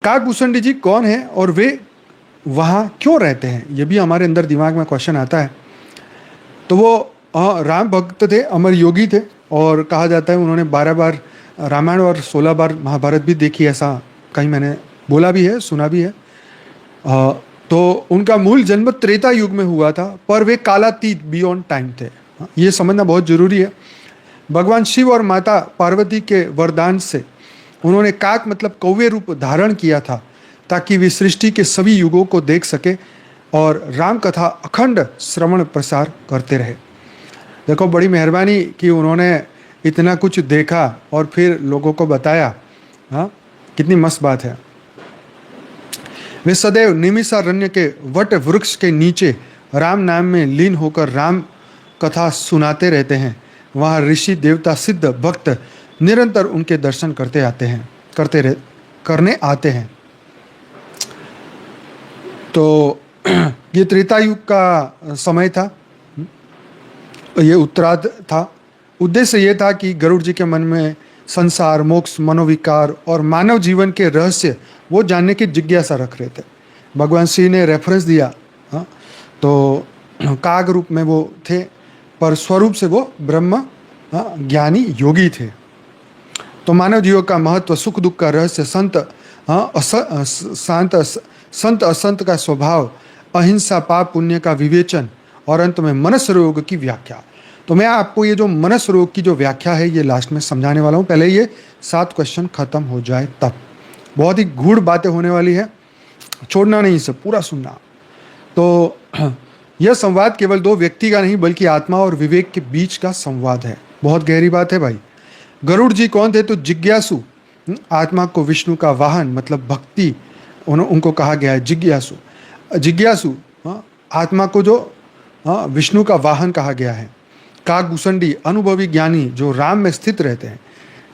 काकभूषण जी कौन है और वे वहाँ क्यों रहते हैं, ये भी हमारे अंदर दिमाग में क्वेश्चन आता है। तो वो राम भक्त थे, अमर योगी थे, और कहा जाता है उन्होंने 12 बार रामायण और 16 बार महाभारत भी देखी, ऐसा कहीं मैंने बोला भी है, सुना भी है। तो उनका मूल जन्म त्रेता युग में हुआ था, पर वे कालातीत बियॉन्ड टाइम थे। ये समझना बहुत जरूरी है। भगवान शिव और माता पार्वती के वरदान से उन्होंने काक मतलब कौवे रूप धारण किया था, ताकि वे सृष्टि के सभी युगों को देख सके और राम कथा अखंड श्रवण प्रसार करते रहे। देखो, बड़ी मेहरबानी कि उन्होंने इतना कुछ देखा और फिर लोगों को बताया। हाँ, कितनी मस्त बात है। वे सदैव निमिषारण्य के वट वृक्ष के नीचे राम नाम में लीन होकर राम कथा सुनाते रहते हैं। वहाँ ऋषि देवता सिद्ध भक्त निरंतर उनके दर्शन करने आते हैं। तो ये त्रेता युग का समय था, ये उत्तरार्ध था। उद्देश्य ये था कि गरुड़ जी के मन में संसार, मोक्ष, मनोविकार और मानव जीवन के रहस्य वो जानने की जिज्ञासा रख रहे थे। भगवान श्री ने रेफरेंस दिया। हाँ, तो काग रूप में वो थे, पर स्वरूप से वो ब्रह्म ज्ञानी योगी थे। तो मानव जीवन का महत्व, सुख दुख का रहस्य, संत असंत का स्वभाव, अहिंसा, पाप पुण्य का विवेचन और अंत में मनस रोग की व्याख्या। तो मैं आपको ये जो मनस रोग की जो व्याख्या है ये लास्ट में समझाने वाला हूँ। पहले ये 7 क्वेश्चन खत्म हो जाए तब। बहुत ही गूढ़ बातें होने वाली है, छोड़ना नहीं, इसे पूरा सुनना। तो यह संवाद केवल 2 व्यक्ति का नहीं बल्कि आत्मा और विवेक के बीच का संवाद है। बहुत गहरी बात है भाई। गरुड़ जी कौन थे? तो जिज्ञासु, आत्मा को विष्णु का वाहन मतलब भक्ति उनको कहा गया है। जिज्ञासु आत्मा को जो विष्णु का वाहन कहा गया है। काकभूषणी अनुभवी ज्ञानी जो राम में स्थित रहते हैं।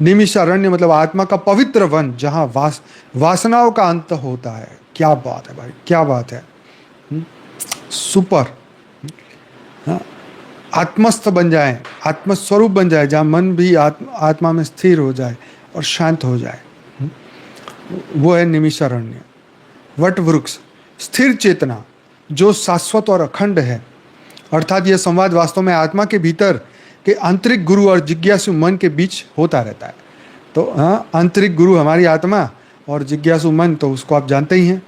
निमिषारण्य मतलब आत्मा का पवित्र वन जहाँ वासनाओं का अंत होता है। क्या बात है भाई, क्या बात है। सुपर। आत्मस्थ बन जाए, आत्मस्वरूप बन जाए, जहाँ मन भी आत्मा में स्थिर हो जाए और शांत हो जाए, वो है निमिषारण्य। वट वृक्ष स्थिर चेतना जो शाश्वत और अखंड है। अर्थात यह संवाद वास्तव में आत्मा के भीतर के आंतरिक गुरु और जिज्ञासु मन के बीच होता रहता है। तो आंतरिक गुरु हमारी आत्मा और जिज्ञासु मन, तो उसको आप जानते ही हैं।